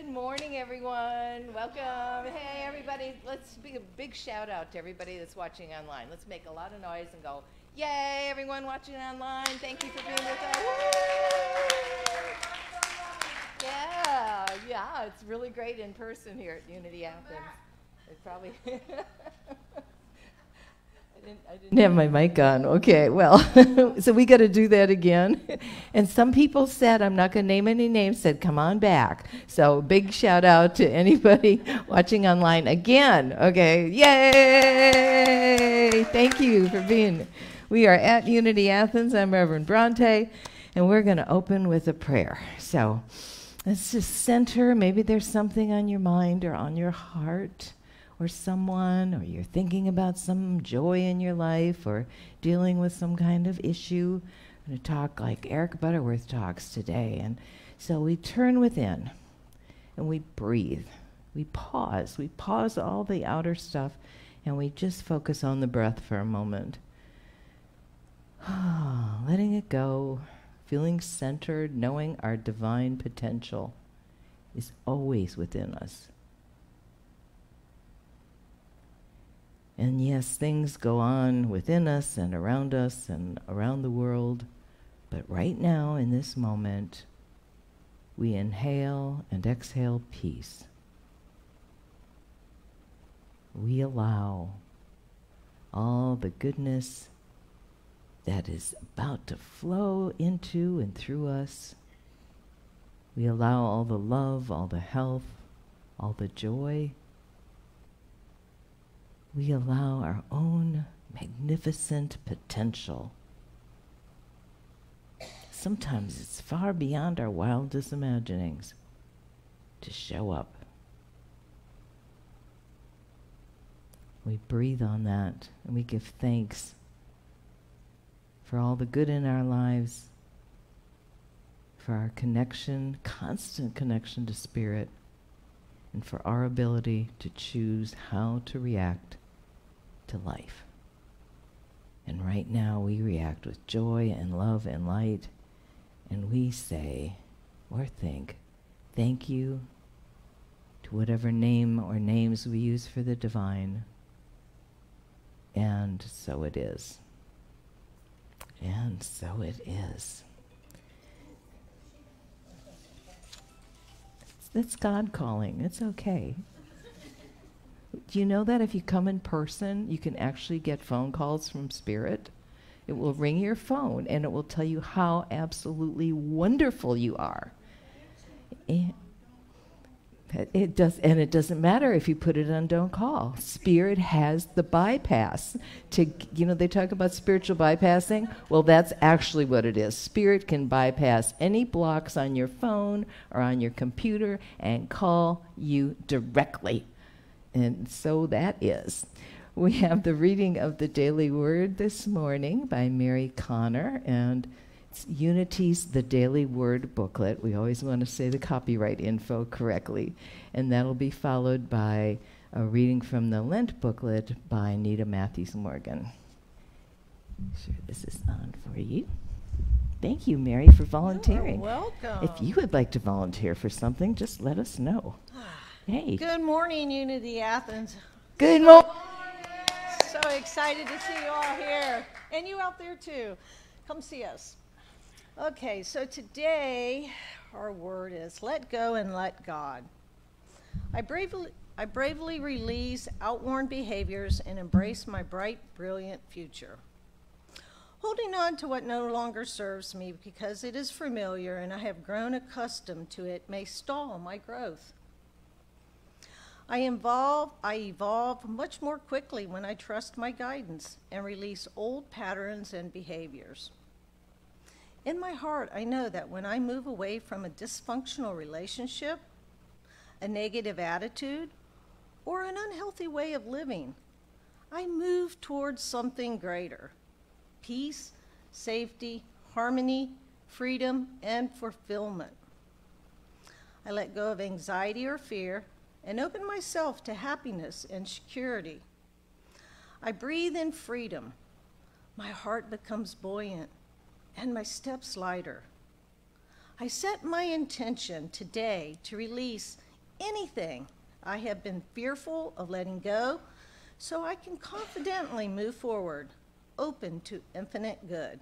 Good morning, everyone. Welcome. Hey, everybody. Let's give a big shout out to everybody that's watching online. Let's make a lot of noise and go, yay, everyone watching online. Thank you for being with us. Yeah, it's really great in person here at Unity Athens. It's probably... I didn't have my mic on. Okay, well, so we got to do that again. And some people said, I'm not going to name any names, said, come on back. So big shout out to anybody watching online again. Okay, yay! Thank you for being. We are at Unity Athens. I'm Reverend Bronte, and we're going to open with a prayer. So let's just center. Maybe there's something on your mind or on your heart, or someone, or you're thinking about some joy in your life, or dealing with some kind of issue. I'm going to talk like Eric Butterworth talks today. And so we turn within, and we breathe. We pause. We pause all the outer stuff, and we just focus on the breath for a moment. Letting it go, feeling centered, knowing our divine potential is always within us. And yes, things go on within us and around the world. But right now, in this moment, we inhale and exhale peace. We allow all the goodness that is about to flow into and through us. We allow all the love, all the health, all the joy. We allow our own magnificent potential. Sometimes it's far beyond our wildest imaginings to show up. We breathe on that, and we give thanks for all the good in our lives, for our connection, constant connection to Spirit, and for our ability to choose how to react to life. And right now we react with joy and love and light, and we say or think, thank you to whatever name or names we use for the divine. And so it is. And so it is. That's God calling. It's okay. Do you know that if you come in person, you can actually get phone calls from Spirit? It will ring your phone, and it will tell you how absolutely wonderful you are. It doesn't matter if you put it on don't call. Spirit has the bypass. They talk about spiritual bypassing. Well, that's actually what it is. Spirit can bypass any blocks on your phone or on your computer and call you directly. And so that is. We have the reading of the Daily Word this morning by Mary Connor, and it's Unity's The Daily Word booklet. We always want to say the copyright info correctly. And that'll be followed by a reading from the Lent booklet by Nita Matthews Morgan. Sure, this is on for you. Thank you, Mary, for volunteering. You're welcome. If you would like to volunteer for something, just let us know. Hey. Good morning, Unity Athens. Good morning. So excited to see you all here. And you out there, too. Come see us. Okay, so today our word is let go and let God. I bravely release outworn behaviors and embrace my bright, brilliant future. Holding on to what no longer serves me because it is familiar and I have grown accustomed to it may stall my growth. I evolve much more quickly when I trust my guidance and release old patterns and behaviors. In my heart, I know that when I move away from a dysfunctional relationship, a negative attitude, or an unhealthy way of living, I move towards something greater: peace, safety, harmony, freedom, and fulfillment. I let go of anxiety or fear and open myself to happiness and security. I breathe in freedom. My heart becomes buoyant and my steps lighter. I set my intention today to release anything I have been fearful of letting go, so I can confidently move forward, open to infinite good.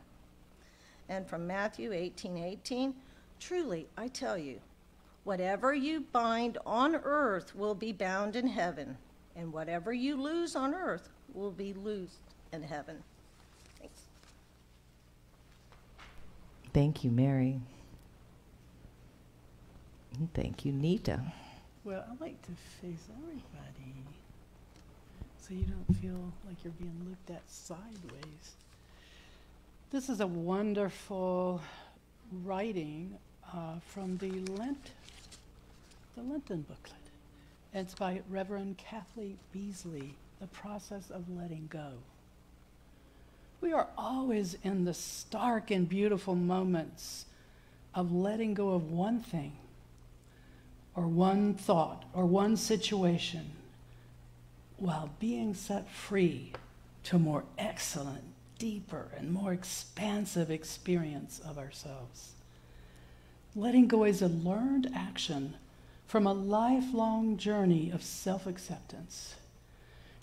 And from Matthew 18:18, truly, I tell you, whatever you bind on earth will be bound in heaven, and whatever you loose on earth will be loosed in heaven. Thanks. Thank you, Mary. And thank you, Nita. Well, I like to face everybody so you don't feel like you're being looked at sideways. This is a wonderful writing from the Lenten booklet. It's by Reverend Kathleen Beasley, The Process of Letting Go. We are always in the stark and beautiful moments of letting go of one thing, or one thought, or one situation, while being set free to a more excellent, deeper, and more expansive experience of ourselves. Letting go is a learned action from a lifelong journey of self-acceptance,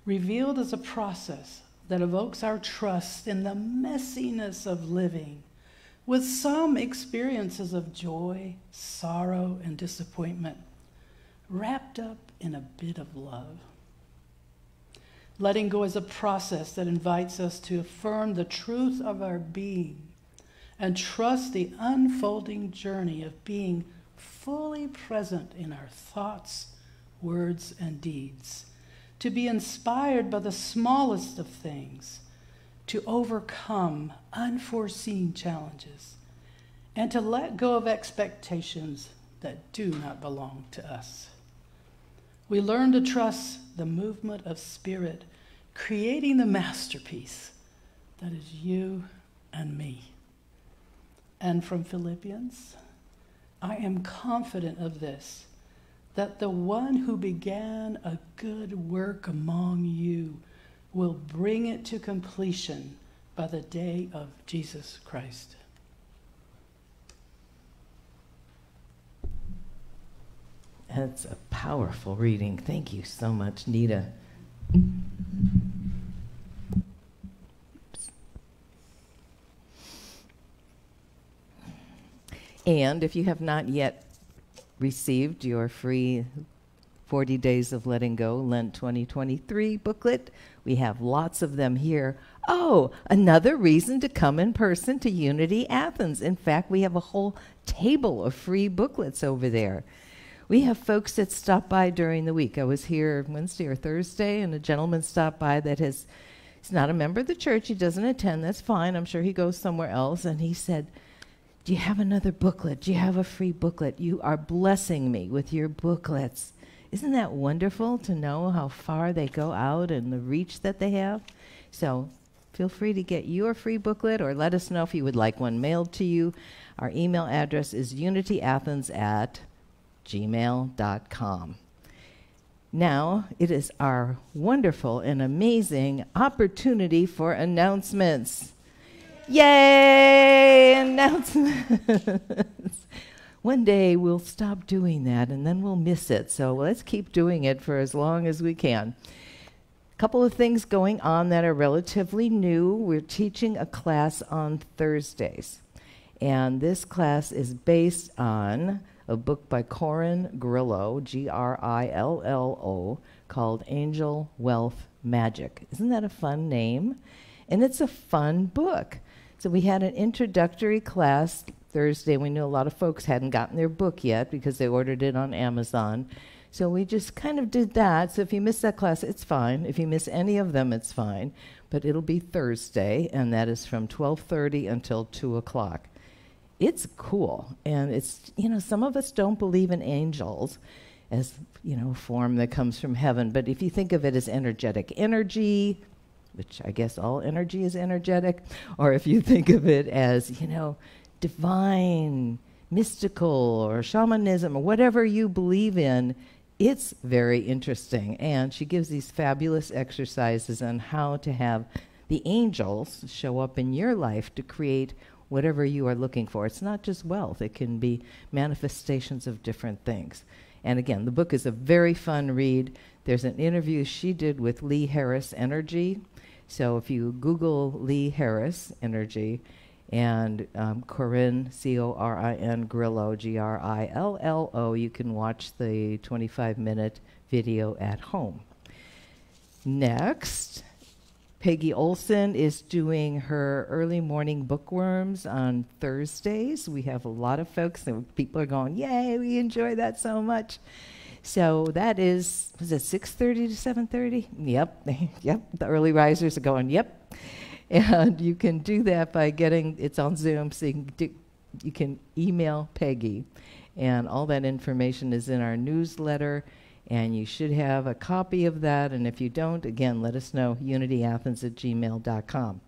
revealed as a process that evokes our trust in the messiness of living, with some experiences of joy, sorrow, and disappointment, wrapped up in a bit of love. Letting go is a process that invites us to affirm the truth of our being and trust the unfolding journey of being fully present in our thoughts, words, and deeds, to be inspired by the smallest of things, to overcome unforeseen challenges, and to let go of expectations that do not belong to us. We learn to trust the movement of spirit, creating the masterpiece that is you and me. And from Philippians, I am confident of this, that the one who began a good work among you will bring it to completion by the day of Jesus Christ. That's a powerful reading. Thank you so much, Nita. And if you have not yet received your free 40 Days of Letting Go, Lent 2023 booklet, we have lots of them here. Oh, another reason to come in person to Unity Athens. In fact, we have a whole table of free booklets over there. We have folks that stop by during the week. I was here Wednesday or Thursday, and a gentleman stopped by that he's not a member of the church. He doesn't attend. That's fine. I'm sure he goes somewhere else. And he said, do you have another booklet? Do you have a free booklet? You are blessing me with your booklets. Isn't that wonderful to know how far they go out and the reach that they have? So feel free to get your free booklet, or let us know if you would like one mailed to you. Our email address is unityathens@gmail.com. Now, it is our wonderful and amazing opportunity for announcements. Yay! Announcements. One day we'll stop doing that and then we'll miss it. So let's keep doing it for as long as we can. A couple of things going on that are relatively new. We're teaching a class on Thursdays. And this class is based on a book by Corinne Grillo, Grillo, called Angel Wealth Magic. Isn't that a fun name? And it's a fun book. So we had an introductory class Thursday. We knew a lot of folks hadn't gotten their book yet because they ordered it on Amazon. So we just kind of did that. So if you miss that class, it's fine. If you miss any of them, it's fine. But it'll be Thursday, and that is from 12:30 until 2 o'clock. It's cool. And it's, some of us don't believe in angels as, a form that comes from heaven. But if you think of it as energetic energy, which I guess all energy is energetic, or if you think of it as, divine, mystical, or shamanism, or whatever you believe in, it's very interesting. And she gives these fabulous exercises on how to have the angels show up in your life to create whatever you are looking for. It's not just wealth. It can be manifestations of different things. And again, the book is a very fun read. There's an interview she did with Lee Harris Energy. So if you Google Lee Harris Energy and Corinne, C-O-R-I-N, Grillo, G-R-I-L-L-O, you can watch the 25-minute video at home. Next, Peggy Olson is doing her early morning bookworms on Thursdays. We have a lot of folks, and people are going, yay, we enjoy that so much. So that is it 6:30 to 7:30? Yep, yep, the early risers are going, yep. And you can do that by it's on Zoom, so you can email Peggy. And all that information is in our newsletter, and you should have a copy of that. And if you don't, again, let us know, unityathens@gmail.com.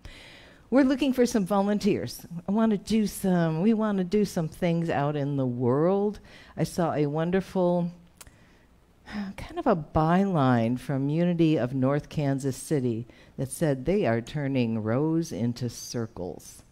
We're looking for some volunteers. We want to do some things out in the world. I saw a wonderful kind of a byline from Unity of North Kansas City that said they are turning rows into circles.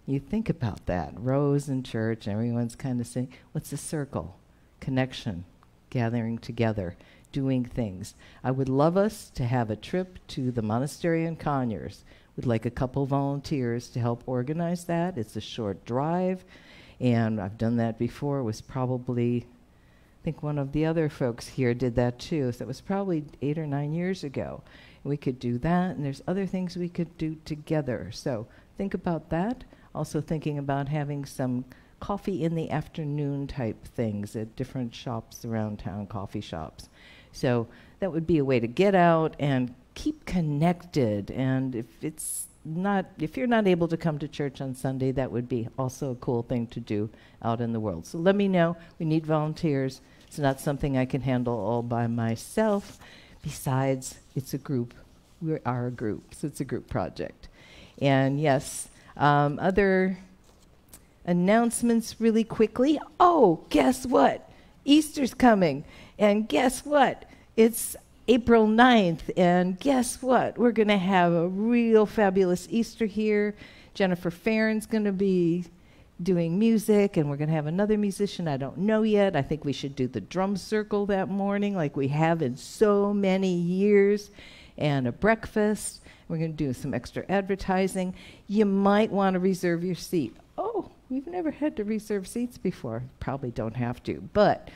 You think about that, rows in church, everyone's kind of saying, what's a circle? Connection, gathering together, doing things. I would love us to have a trip to the monastery in Conyers. We'd like a couple volunteers to help organize that. It's a short drive, and I've done that before. It was probably, I think one of the other folks here did that too. So it was probably 8 or 9 years ago. We could do that, and there's other things we could do together. So think about that. Also thinking about having some coffee in the afternoon type things at different shops around town, coffee shops. So that would be a way to get out and keep connected. And if you're not able to come to church on Sunday, that would be also a cool thing to do out in the world. So let me know. We need volunteers. It's not something I can handle all by myself. Besides, it's a group. We are a group, so it's a group project. And yes, other announcements really quickly. Oh, guess what? Easter's coming. And guess what? It's April 9th. And guess what? We're going to have a real fabulous Easter here. Jennifer Farron's going to be doing music, and we're going to have another musician I don't know yet. I think we should do the drum circle that morning like we have in so many years, and a breakfast. We're going to do some extra advertising. You might want to reserve your seat. Oh, we've never had to reserve seats before. Probably don't have to, but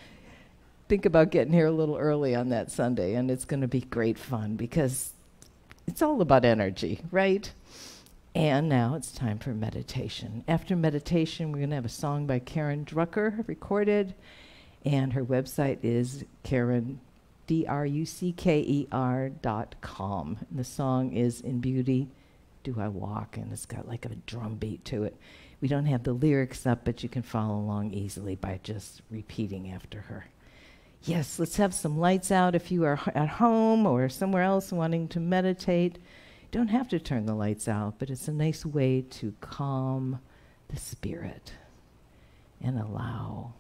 think about getting here a little early on that Sunday, and it's going to be great fun because it's all about energy, right? And now it's time for meditation. After meditation, we're going to have a song by Karen Drucker recorded, and her website is Karen, drucker.com. And the song is In Beauty Do I Walk, and it's got like a drum beat to it. We don't have the lyrics up, but you can follow along easily by just repeating after her. Yes, let's have some lights out if you are at home or somewhere else wanting to meditate. You don't have to turn the lights out, but it's a nice way to calm the spirit and allow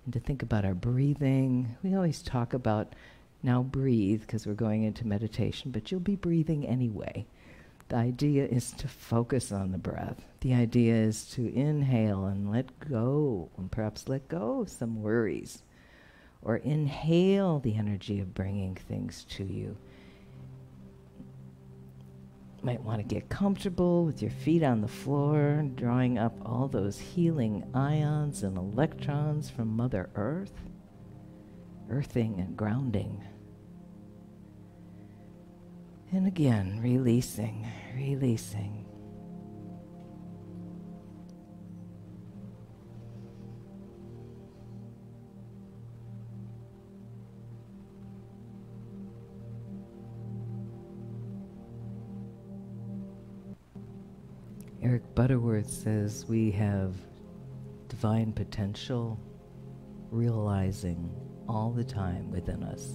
and to think about our breathing. We always talk about now breathe because we're going into meditation, but you'll be breathing anyway. The idea is to focus on the breath. The idea is to inhale and let go, and perhaps let go of some worries. Or inhale the energy of bringing things to you. Might want to get comfortable with your feet on the floor, drawing up all those healing ions and electrons from Mother Earth, earthing and grounding. And again, releasing, releasing. Eric Butterworth says we have divine potential realizing all the time within us.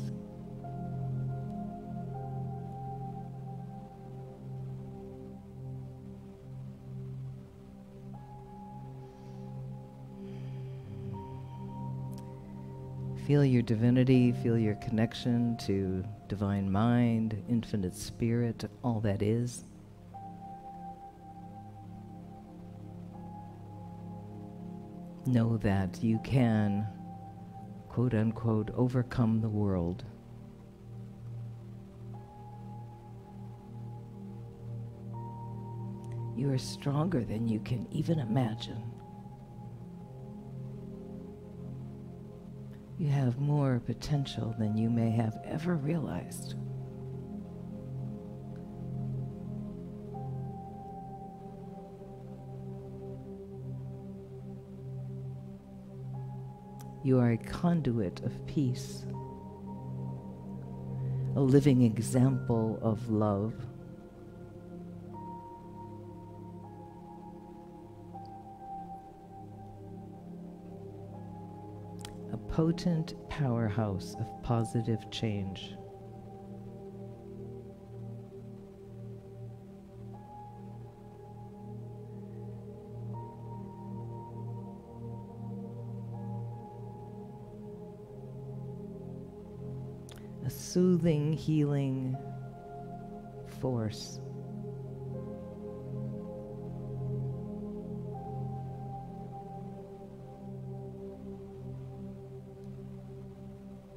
Feel your divinity, feel your connection to divine mind, infinite spirit, all that is. Know that you can quote unquote, overcome the world. You are stronger than you can even imagine. You have more potential than you may have ever realized. You are a conduit of peace, a living example of love. A potent powerhouse of positive change. A soothing, healing force.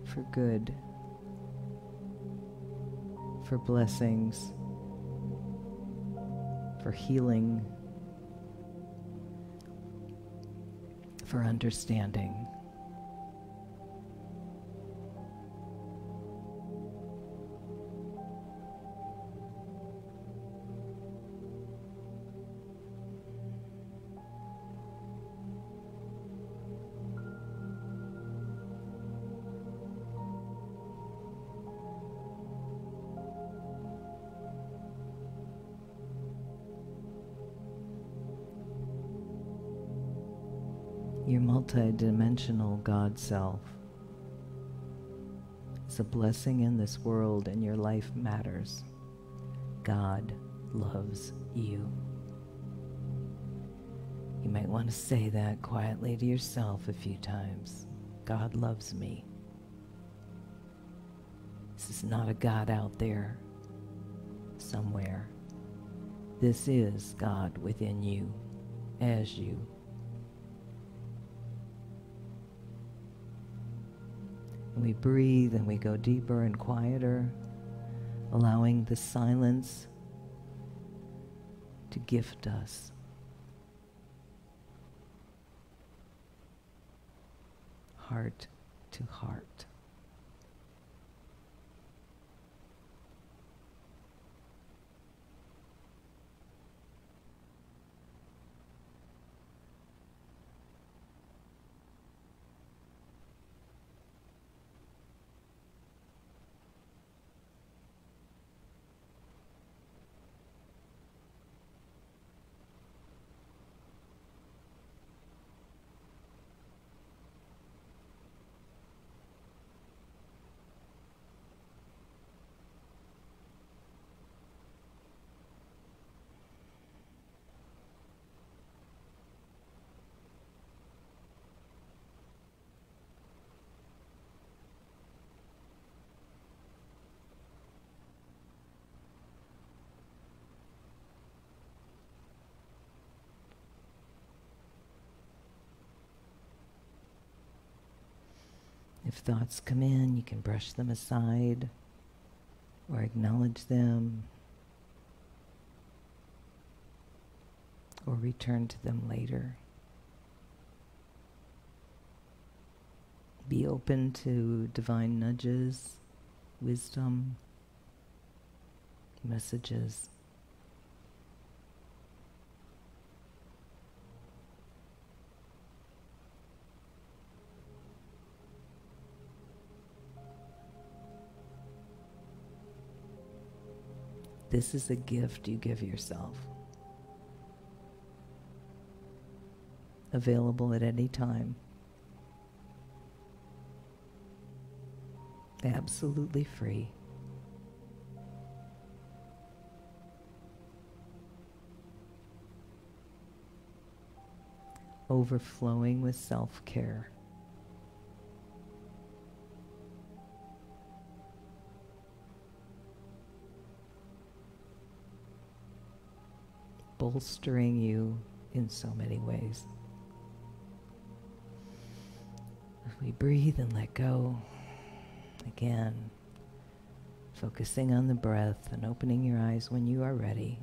For good, for blessings, for healing, for understanding. Your multidimensional God self is a blessing in this world, and your life matters. God loves you. You might want to say that quietly to yourself a few times. God loves me. This is not a God out there somewhere. This is God within you, as you. We breathe and we go deeper and quieter, allowing the silence to gift us. Heart to heart. If thoughts come in, you can brush them aside or acknowledge them or return to them later. Be open to divine nudges, wisdom, messages. This is a gift you give yourself. Available at any time. Absolutely free. Overflowing with self-care. Bolstering you in so many ways. we breathe and let go. Again, focusing on the breath and opening your eyes when you are ready.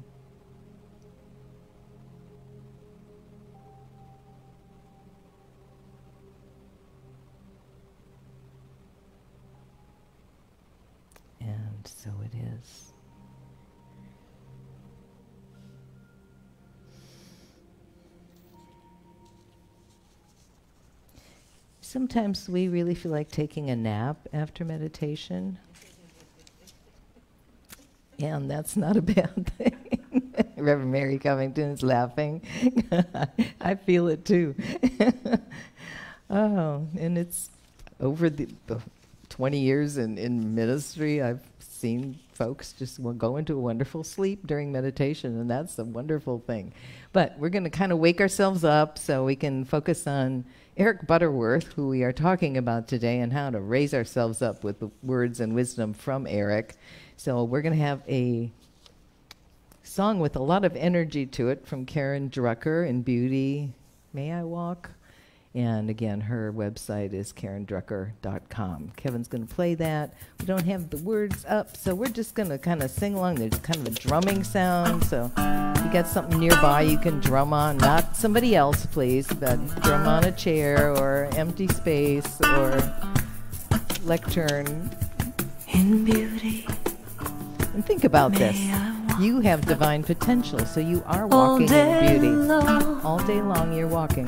And so it is. Sometimes we really feel like taking a nap after meditation. And that's not a bad thing. Reverend Mary Covington is laughing. I feel it too. Oh, and it's over the 20 years in ministry, I've seen folks just go into a wonderful sleep during meditation, and that's a wonderful thing. But we're going to kind of wake ourselves up so we can focus on Eric Butterworth, who we are talking about today, and how to raise ourselves up with the words and wisdom from Eric. So we're going to have a song with a lot of energy to it from Karen Drucker in Beauty, May I Walk? And again, her website is karendrucker.com. Kevin's going to play that. We don't have the words up, so we're just going to kind of sing along. There's kind of a drumming sound, so if you got something nearby you can drum on. Not somebody else, please, but drum on a chair or empty space or lectern. In beauty. And think about this. You have divine potential, so you are walking in beauty. All day long you're walking.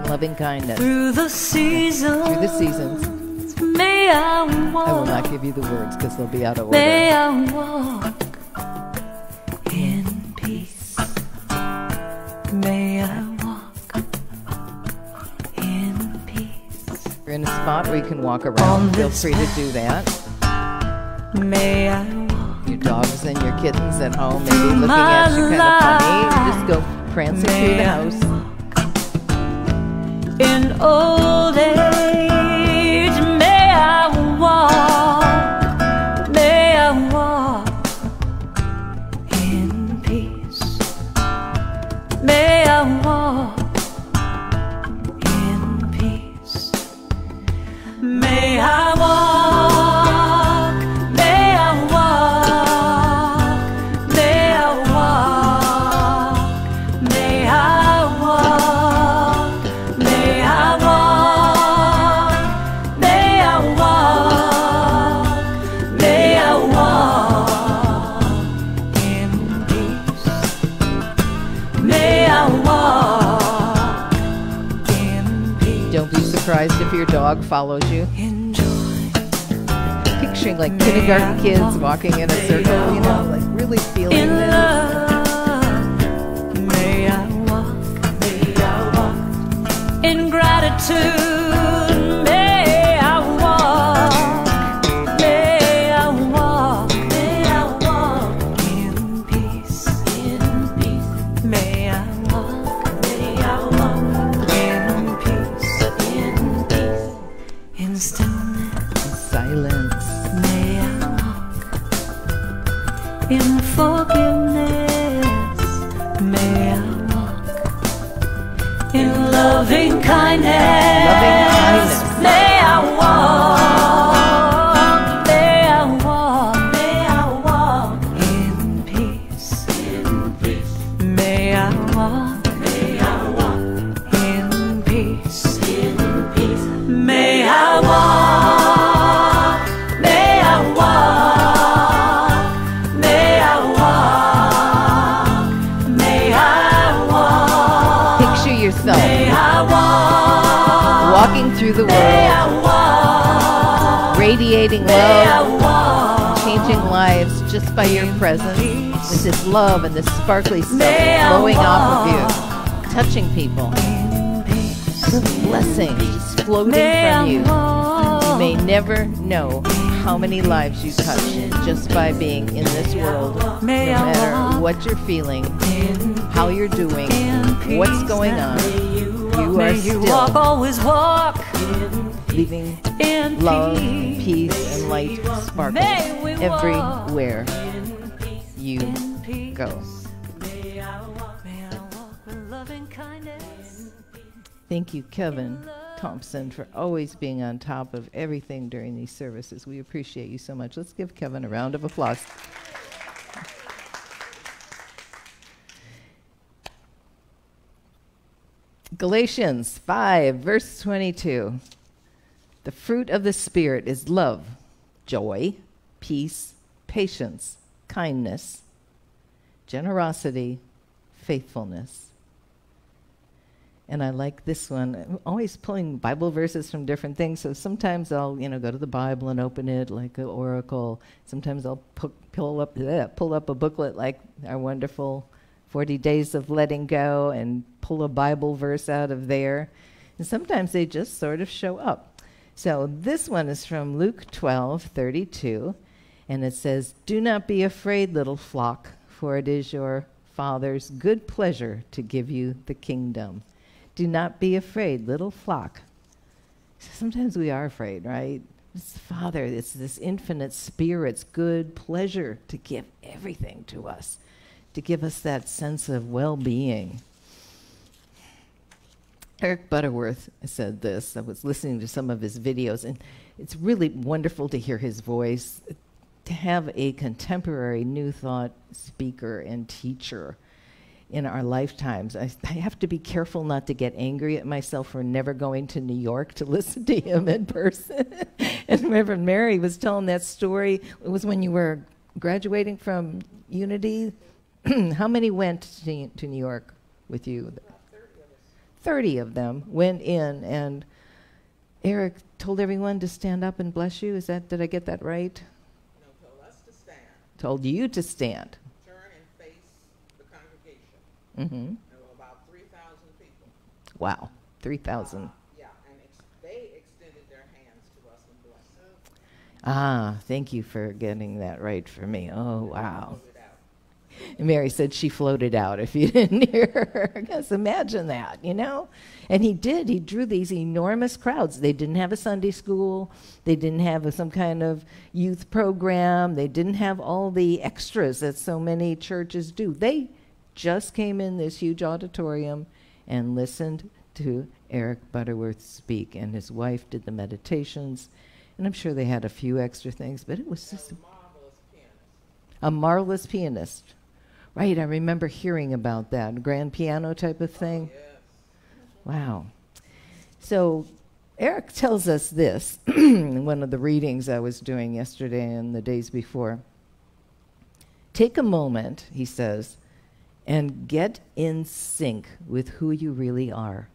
Loving kindness. Through the seasons. Through the seasons. May I walk. I will not give you the words because they'll be out of order. May I walk in peace. May I walk in peace. If you're in a spot where you can walk around, feel free to do that. May I walk. Your dogs and your kittens at home maybe looking at you kind of funny. Just go prancing through the house. In old age, may I walk in peace. May I walk in peace. May I walk. Surprised if your dog follows you. Enjoy. Picturing like kindergarten kids walking in a circle, you know, like really feeling in this. Love. May I walk in gratitude. May I walk. May I walk. May I walk in peace. In peace. May I walk. May I walk in peace. In stillness, silence. may I walk in forgiveness. May I walk in loving kindness. Loving kindness. May I walk. May I walk. May I walk in peace. In peace. May I walk. May I walk in peace. In peace. May I walk, may I walk, may I walk, may I walk. Picture yourself May I walk, walking through the may I world, walk, radiating may I love, walk, changing lives just by your presence, with this love and this sparkly stuff May I flowing off of walk you, touching people. in peace. The blessing just floating May from I you. walk, You may never know how many lives you touch just by being in this world. No May I matter walk what you're feeling, in how you're doing, in what's peace. going on, you are May you walk, still always walk leaving in love, peace. peace, and light sparkles May we walk everywhere you in peace. go. May I walk with loving kindness. Thank you, Kevin Thompson, for always being on top of everything during these services. We appreciate you so much. Let's give Kevin a round of applause. Galatians 5, verse 22. The fruit of the Spirit is love, joy, peace, patience, kindness, generosity, faithfulness. And I like this one. I'm always pulling Bible verses from different things. So sometimes I'll, go to the Bible and open it like an oracle. Sometimes I'll pull up a booklet like our wonderful 40 Days of Letting Go and pull a Bible verse out of there. And sometimes they just sort of show up. So this one is from Luke 12:32, and it says, "Do not be afraid, little flock, for it is your Father's good pleasure to give you the kingdom." Do not be afraid, little flock. Sometimes we are afraid, right? It's the Father, it's this infinite Spirit's good pleasure to give everything to us, to give us that sense of well-being. Eric Butterworth said this. I was listening to some of his videos, and it's really wonderful to hear his voice, to have a contemporary New Thought speaker and teacher in our lifetimes. I have to be careful not to get angry at myself for never going to New York to listen to him in person. And Reverend Mary was telling that story. It was when you were graduating from Unity. How many went to New York with you? 30 of them went in, and Eric told everyone to stand up and bless you. Did I get that right? No, told us to stand. Told you to stand. Turn and face the congregation. Mm-hmm. There were about 3,000 people. Wow, 3,000. Yeah, and they extended their hands to us and blessed us. Ah, thank you for getting that right for me. Oh, wow. And Mary said she floated out if you didn't hear her. Just imagine that, And he did. He drew these enormous crowds. They didn't have a Sunday school. They didn't have some kind of youth program. They didn't have all the extras that so many churches do. They just came in this huge auditorium and listened to Eric Butterworth speak. And his wife did the meditations. And I'm sure they had a few extra things, but it was just a marvelous pianist. Right, I remember hearing about that. Grand piano type of thing. Yes. Wow. So Eric tells us this in one of the readings I was doing yesterday and the days before. Take a moment, he says, and get in sync with who you really are.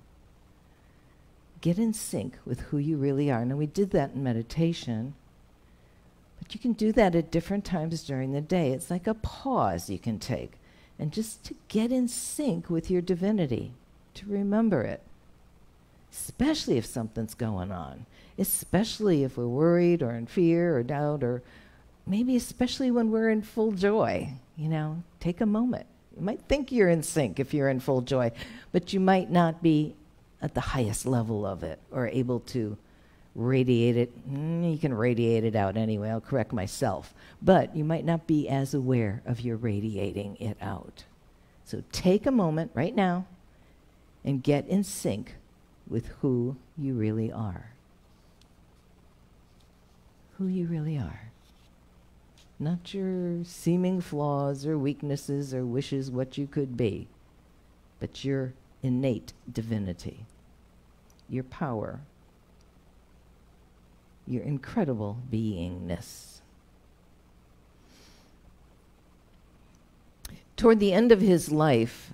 Get in sync with who you really are. Now, we did that in meditation. But you can do that at different times during the day. It's like a pause you can take, and just to get in sync with your divinity, to remember it, especially if something's going on, especially if we're worried or in fear or doubt, or maybe especially when we're in full joy. Take a moment. You might think you're in sync if you're in full joy, but you might not be at the highest level of it or able to radiate it. You can radiate it out anyway. I'll correct myself. But you might not be as aware of your radiating it out. So take a moment right now and get in sync with who you really are. Who you really are. Not your seeming flaws or weaknesses or wishes what you could be, but your innate divinity, your power, your incredible beingness. Toward the end of his life,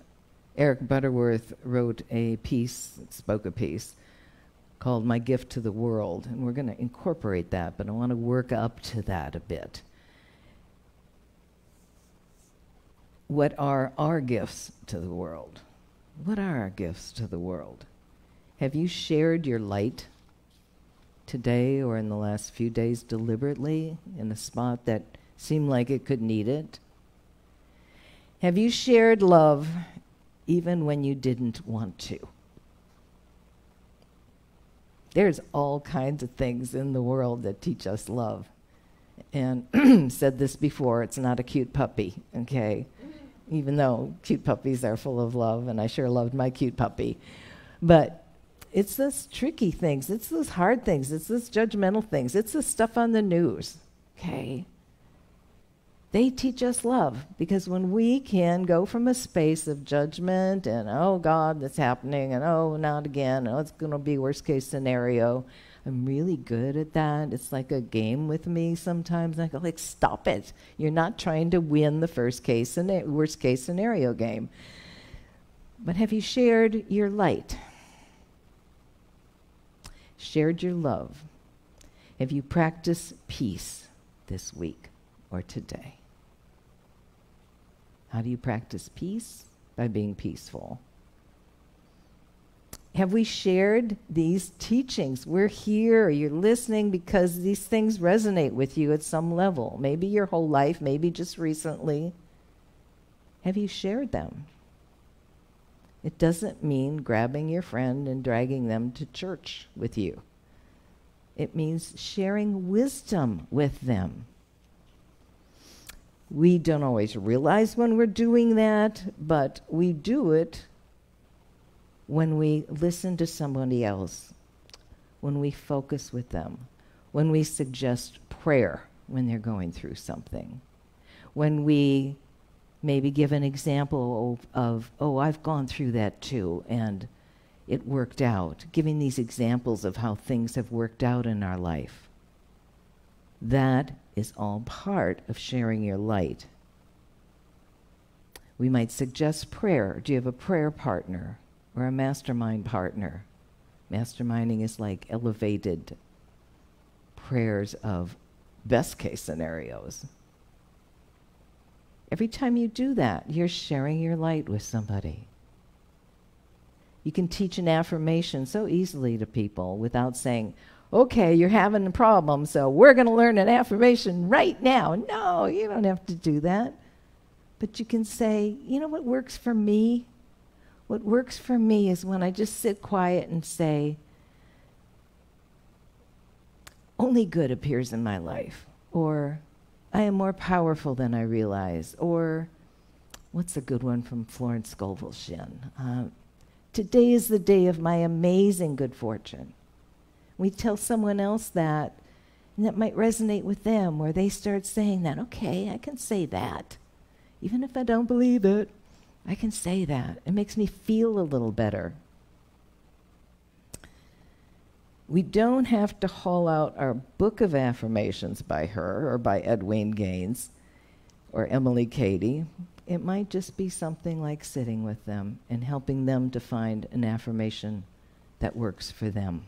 Eric Butterworth wrote a piece, spoke a piece, called My Gift to the World. And we're going to incorporate that, but I want to work up to that a bit. What are our gifts to the world? What are our gifts to the world? Have you shared your light today or in the last few days deliberately in a spot that seemed like it could need it? Have you shared love even when you didn't want to? There's all kinds of things in the world that teach us love. And said this before, it's not a cute puppy, okay? Even though cute puppies are full of love, and I sure loved my cute puppy. But It's those tricky things. It's those hard things. It's those judgmental things. It's the stuff on the news. Okay? They teach us love, because when we can go from a space of judgment and, oh, God, that's happening, and oh, not again, oh, it's going to be worst case scenario. I'm really good at that. It's like a game with me sometimes. I go, like, stop it. You're not trying to win the worst case scenario game. But have you shared your light? Shared your love? Have you practiced peace this week or today? How do you practice peace? By being peaceful. Have we shared these teachings? We're here, you're listening because these things resonate with you at some level. Maybe your whole life, maybe just recently. Have you shared them? It doesn't mean grabbing your friend and dragging them to church with you. It means sharing wisdom with them. We don't always realize when we're doing that, but we do it when we listen to somebody else, when we focus with them, when we suggest prayer when they're going through something, when we maybe give an example of, oh, I've gone through that too, and it worked out, giving these examples of how things have worked out in our life. That is all part of sharing your light. We might suggest prayer. Do you have a prayer partner or a mastermind partner? Masterminding is like elevated prayers of best case scenarios. Every time you do that, you're sharing your light with somebody. You can teach an affirmation so easily to people without saying, okay, you're having a problem, so we're going to learn an affirmation right now. No, you don't have to do that. But you can say, you know what works for me? What works for me is when I just sit quiet and say, only good appears in my life. Or, I am more powerful than I realize. Or, what's a good one from Florence Scovel Shinn? Today is the day of my amazing good fortune. We tell someone else that, and that might resonate with them, or they start saying that, okay, I can say that. Even if I don't believe it, I can say that. It makes me feel a little better. We don't have to haul out our book of affirmations by her or by Edwene Gaines or Emily Cady. It might just be something like sitting with them and helping them to find an affirmation that works for them.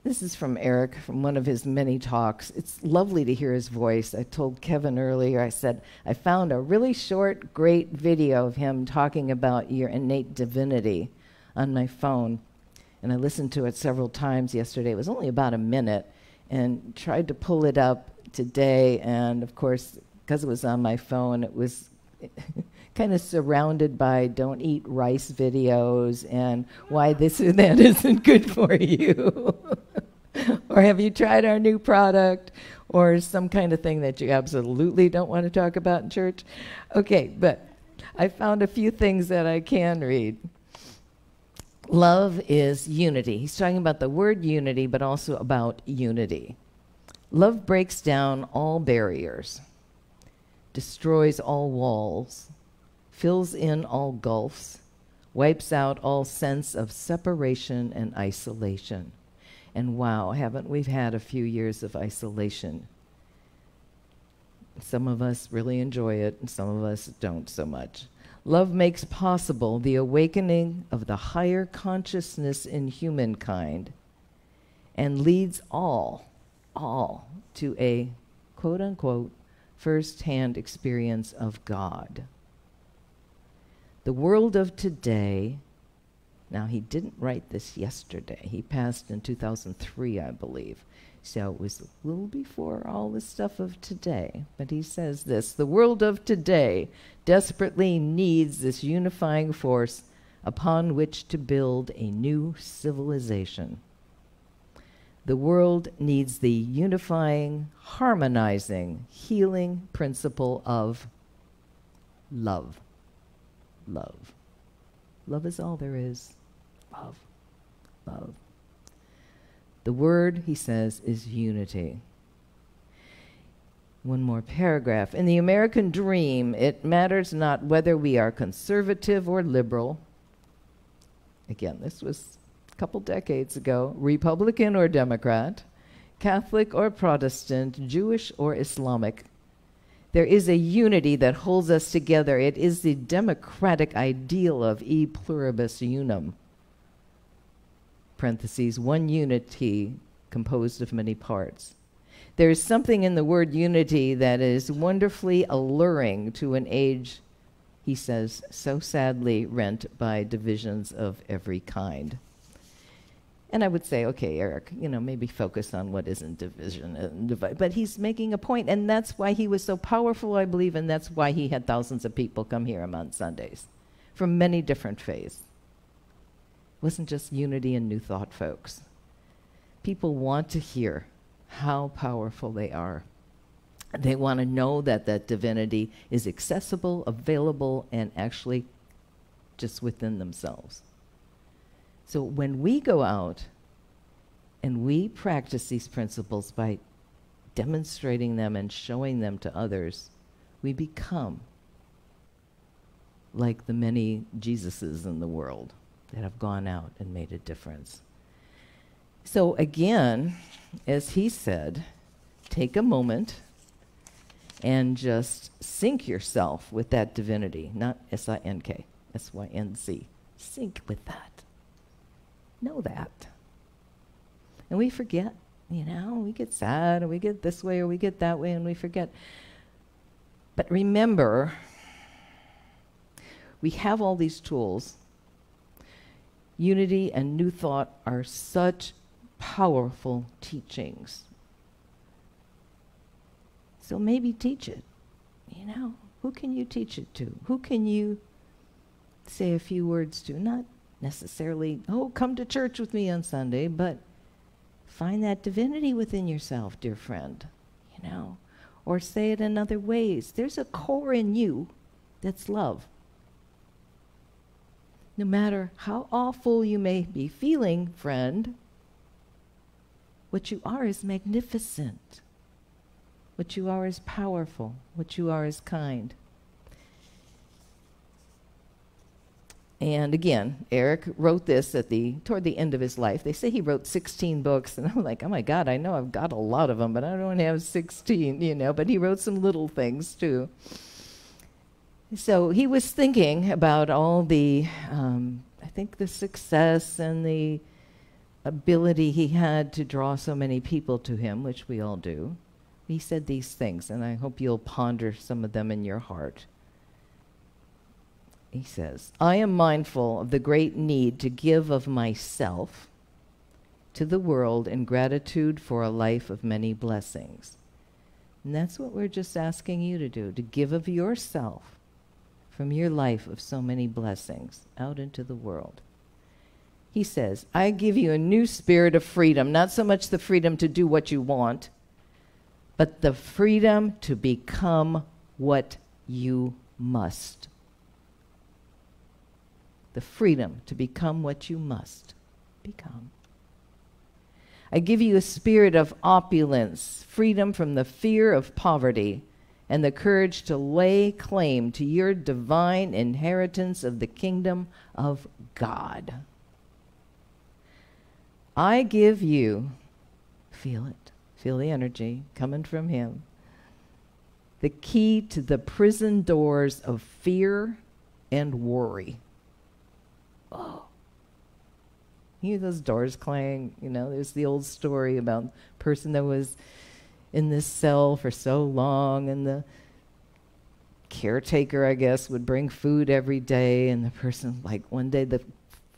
This is from Eric, from one of his many talks. It's lovely to hear his voice. I told Kevin earlier, I said, I found a really short, great video of him talking about your innate divinity on my phone. And I listened to it several times yesterday. It was only about a minute, and tried to pull it up today. And of course, because it was on my phone, it was kind of surrounded by don't eat rice videos and why this or that isn't good for you. Or have you tried our new product? Or some kind of thing that you absolutely don't want to talk about in church. Okay, but I found a few things that I can read. Love is unity. He's talking about the word unity, but also about unity. Love breaks down all barriers, destroys all walls, fills in all gulfs, wipes out all sense of separation and isolation. And wow, haven't we had a few years of isolation? Some of us really enjoy it, and some of us don't so much. Love makes possible the awakening of the higher consciousness in humankind and leads all to a quote-unquote first-hand experience of God. The world of today, now he didn't write this yesterday. He passed in 2003, I believe. So it was a little before all the stuff of today. But he says this, the world of today desperately needs this unifying force upon which to build a new civilization. The world needs the unifying, harmonizing, healing principle of love. love. Love is all there is. Love. Love. The word, he says, is unity. One more paragraph. In the American dream, it matters not whether we are conservative or liberal. Again, this was a couple decades ago. Republican or Democrat, Catholic or Protestant, Jewish or Islamic. There is a unity that holds us together. It is the democratic ideal of e pluribus unum. Parentheses, one unity composed of many parts. There is something in the word unity that is wonderfully alluring to an age, he says, so sadly rent by divisions of every kind. And I would say, okay, Eric, maybe focus on what isn't division and divide. But he's making a point, and that's why he was so powerful, I believe, and that's why he had thousands of people come here on Sundays from many different faiths. It wasn't just Unity and New Thought folks. People want to hear how powerful they are. They want to know that that divinity is accessible, available, and actually just within themselves. So when we go out and we practice these principles by demonstrating them and showing them to others, we become like the many Jesuses in the world that have gone out and made a difference. So again, as he said, take a moment and just sync yourself with that divinity, not S-I-N-K, S-Y-N-C. Sync with that. Know that. And we forget, we get sad, or we get this way, or we get that way, and we forget. But remember, we have all these tools. Unity and New Thought are such powerful teachings. So maybe teach it. Who can you teach it to? Who can you say a few words to? Not necessarily, come to church with me on Sunday, but find that divinity within yourself, dear friend, or say it in other ways. There's a core in you that's love. No matter how awful you may be feeling, friend, what you are is magnificent. What you are is powerful. What you are is kind. And again, Eric wrote this toward the end of his life. They say he wrote 16 books, and I'm like, oh my God, I know I've got a lot of them, but I don't have 16, but he wrote some little things too. So he was thinking about all the, I think the success and the ability he had to draw so many people to him, which we all do. He said these things, and I hope you'll ponder some of them in your heart. He says, I am mindful of the great need to give of myself to the world in gratitude for a life of many blessings. And that's what we're just asking you to do, to give of yourself from your life of so many blessings out into the world. He says, I give you a new spirit of freedom, not so much the freedom to do what you want, but the freedom to become what you must. The freedom to become what you must become. I give you a spirit of opulence, freedom from the fear of poverty, and the courage to lay claim to your divine inheritance of the kingdom of God. I give you, feel it, feel the energy coming from him, the key to the prison doors of fear and worry. Oh. You hear those doors clang? There's the old story about a person that was in this cell for so long, and the caretaker, I guess, would bring food every day, and the person, one day the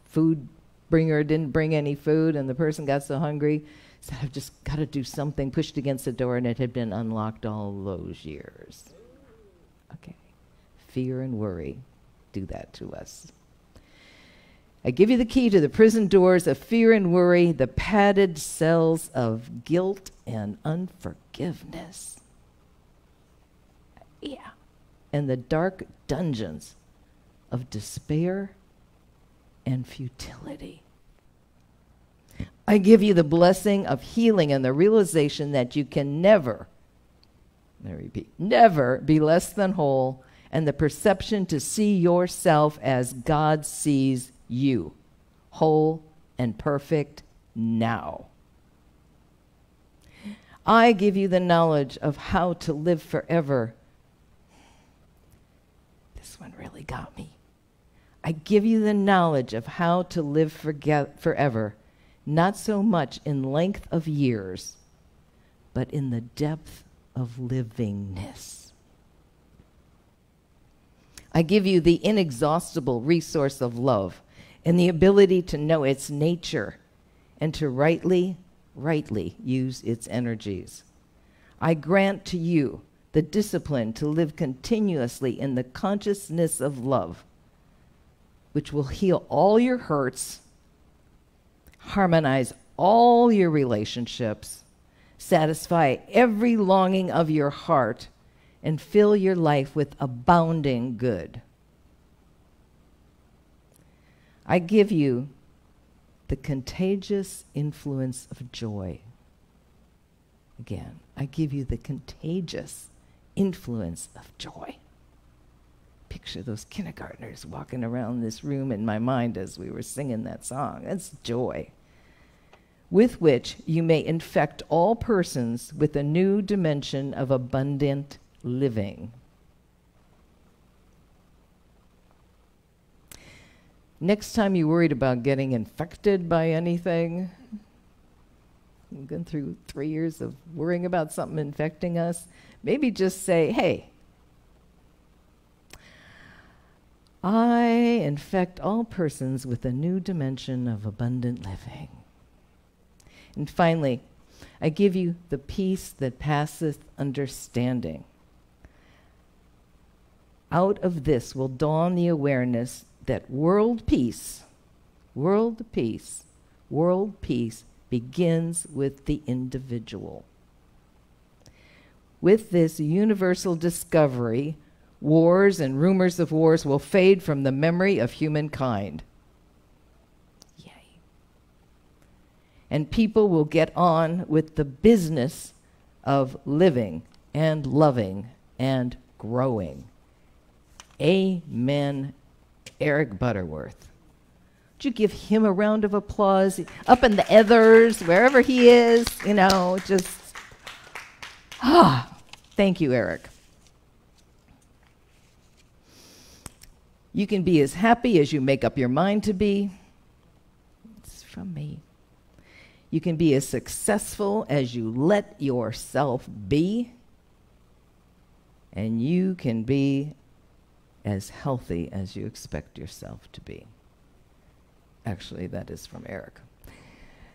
food bringer didn't bring any food, and the person got so hungry, said, I've just got to do something, pushed against the door, and it had been unlocked all those years. Okay. Fear and worry do that to us. I give you the key to the prison doors of fear and worry, the padded cells of guilt and unforgiveness. Yeah. And the dark dungeons of despair and futility. I give you the blessing of healing and the realization that you can never, I repeat, never be less than whole, and the perception to see yourself as God sees you, whole and perfect now. I give you the knowledge of how to live forever. This one really got me. I give you the knowledge of how to live forever, not so much in length of years, but in the depth of livingness. I give you the inexhaustible resource of love and the ability to know its nature and to rightly use its energies. I grant to you the discipline to live continuously in the consciousness of love, which will heal all your hurts, harmonize all your relationships, satisfy every longing of your heart, and fill your life with abounding good. I give you the contagious influence of joy. Again, I give you the contagious influence of joy. Picture those kindergartners walking around this room in my mind as we were singing that song. That's joy. With which you may infect all persons with a new dimension of abundant living. Next time you're worried about getting infected by anything, we've gone through 3 years of worrying about something infecting us, maybe just say, hey, I infect all persons with a new dimension of abundant living. And finally, I give you the peace that passeth understanding. Out of this will dawn the awareness that world peace begins with the individual. With this universal discovery, wars and rumors of wars will fade from the memory of humankind. Yay. And people will get on with the business of living and loving and growing. Amen, Eric Butterworth. Would you give him a round of applause? Up in the ethers, wherever he is, just, thank you, Eric. You can be as happy as you make up your mind to be. It's from me. You can be as successful as you let yourself be. And you can be as healthy as you expect yourself to be. Actually, that is from Eric.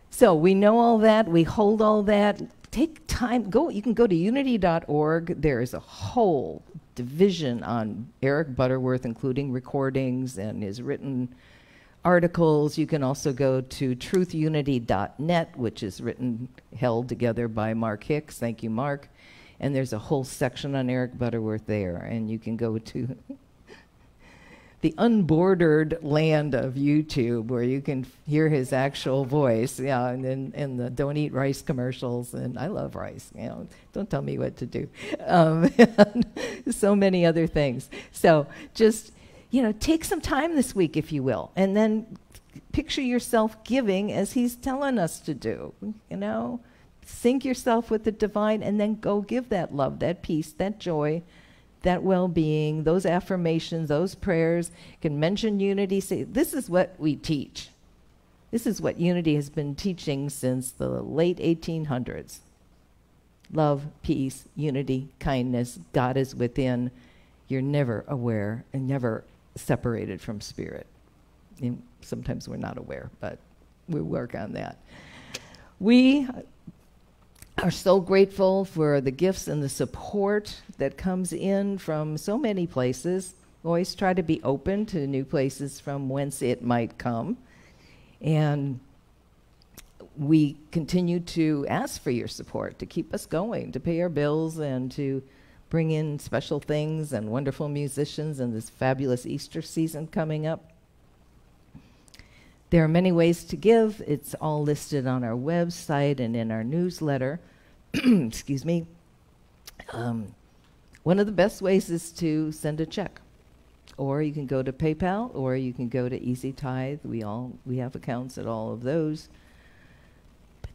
So we know all that. We hold all that. Take time. You can go to unity.org. There is a whole division on Eric Butterworth, including recordings and his written articles. You can also go to truthunity.net, which is held together by Mark Hicks. Thank you, Mark. And there's a whole section on Eric Butterworth there. And you can go to the unbordered land of YouTube, where you can hear his actual voice, and the don't eat rice commercials, and I love rice, don't tell me what to do. So many other things. So just, take some time this week, if you will, and then picture yourself giving as he's telling us to do, Sync yourself with the divine, and then go give that love, that peace, that joy, that well-being, those affirmations, those prayers. You can mention Unity. Say, this is what we teach. This is what Unity has been teaching since the late 1800s. Love, peace, unity, kindness. God is within. You're never aware and never separated from spirit. And sometimes we're not aware, but we work on that. We are so grateful for the gifts and the support that comes in from so many places. Always try to be open to new places from whence it might come. And we continue to ask for your support to keep us going, to pay our bills, and to bring in special things and wonderful musicians and this fabulous Easter season coming up. There are many ways to give. It's all listed on our website and in our newsletter. Excuse me. One of the best ways is to send a check. Or you can go to PayPal, or you can go to Easy Tithe. We have accounts at all of those. But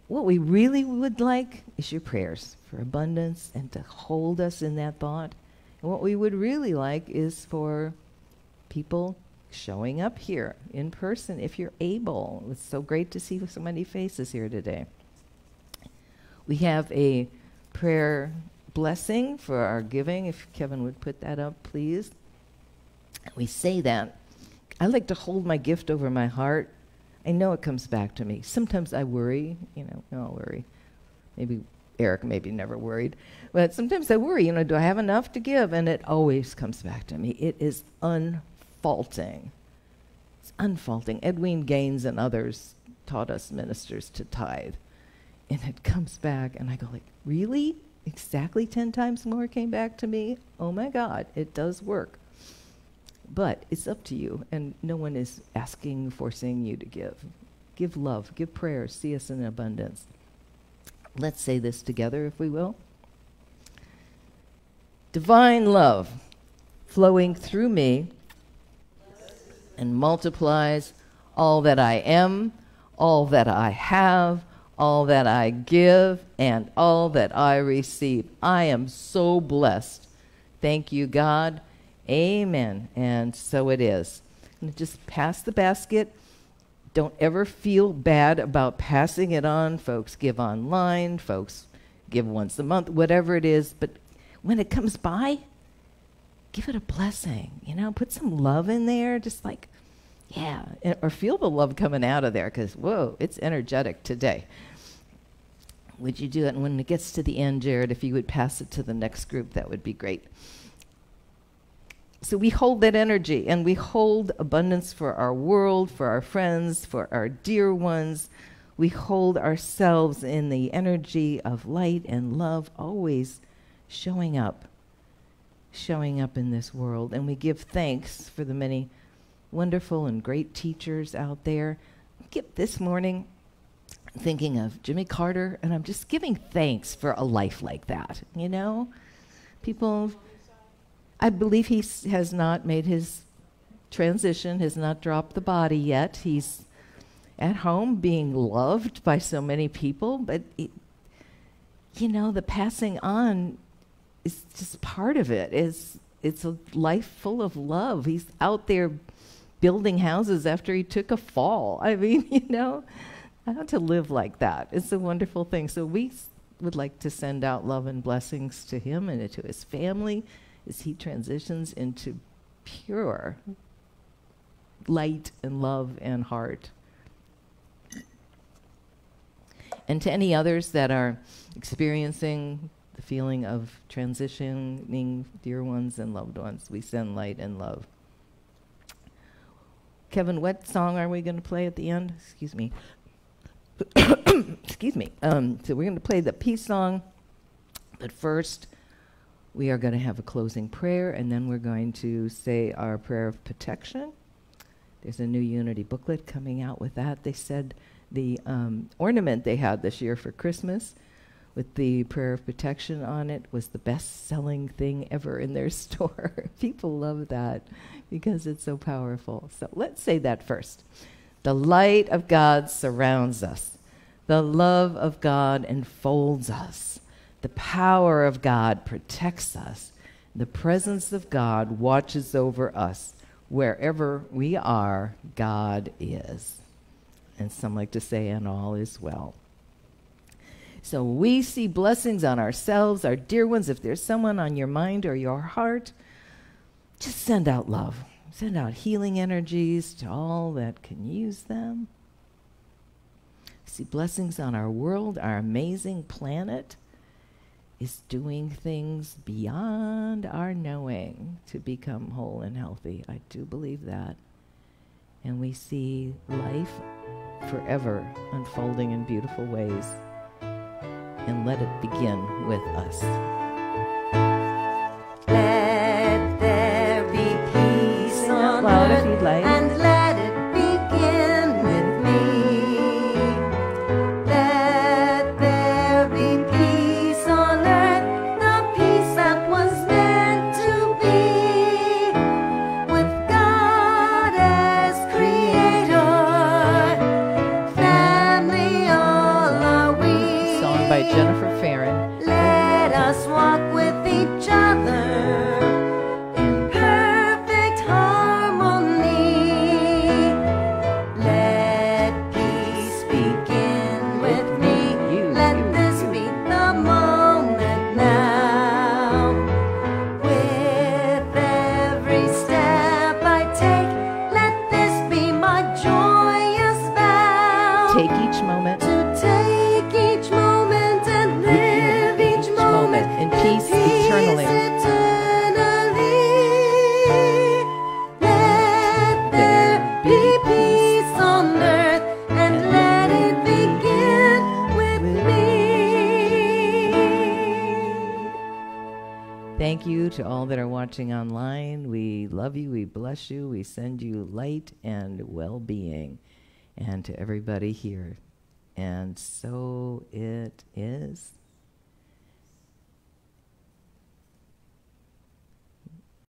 what we really would like is your prayers for abundance and to hold us in that thought. And what we would really like is for people showing up here in person if you're able. It's so great to see so many faces here today. We have a prayer blessing for our giving. If Kevin would put that up, please. We say that. I like to hold my gift over my heart. I know it comes back to me. Sometimes I worry, we all worry. Maybe Eric maybe never worried. But sometimes I worry, do I have enough to give? And it always comes back to me. It is unfaulting. It's unfaulting. Edwin Gaines and others taught us ministers to tithe. And it comes back, and I go like, really? Exactly 10 times more came back to me? Oh my God, it does work. But it's up to you, and no one is asking, forcing you to give. Give love, give prayers, see us in abundance. Let's say this together, if we will. Divine love flowing through me and multiplies all that I am, all that I have, all that I give, and all that I receive. I am so blessed. Thank you, God. Amen. And so it is. And just pass the basket. Don't ever feel bad about passing it on. Folks give online. Folks give once a month, whatever it is. But when it comes by, give it a blessing. Put some love in there. Just like, yeah. Or feel the love coming out of there because, whoa, it's energetic today. Would you do it? And when it gets to the end, Jared, if you would pass it to the next group, that would be great. So we hold that energy, and we hold abundance for our world, for our friends, for our dear ones. We hold ourselves in the energy of light and love, always showing up in this world. And we give thanks for the many wonderful and great teachers out there. This morning, thinking of Jimmy Carter, and I'm just giving thanks for a life like that. People, I believe he has not made his transition, has not dropped the body yet. He's at home being loved by so many people, but the passing on is just part of it. It's a life full of love. He's out there building houses after he took a fall. I mean, I want to live like that. It's a wonderful thing. So we would like to send out love and blessings to him and to his family as he transitions into pure light and love and heart. And to any others that are experiencing the feeling of transitioning dear ones and loved ones, we send light and love. Kevin, what song are we going to play at the end? Excuse me. Excuse me. So we're going to play the peace song, but first we are going to have a closing prayer, and then we're going to say our prayer of protection. There's a new Unity booklet coming out with that. They said the ornament they had this year for Christmas with the prayer of protection on it was the best-selling thing ever in their store. People love that because it's so powerful. So let's say that first. The light of God surrounds us. The love of God enfolds us. The power of God protects us. The presence of God watches over us. Wherever we are, God is. And some like to say, and all is well. So we see blessings on ourselves, our dear ones. If there's someone on your mind or your heart, just send out love. Send out healing energies to all that can use them. See blessings on our world. Our amazing planet is doing things beyond our knowing to become whole and healthy. I do believe that. And we see life forever unfolding in beautiful ways. And let it begin with us. you to all that are watching online. We love you. We bless you. We send you light and well-being. And to everybody here. And so it is.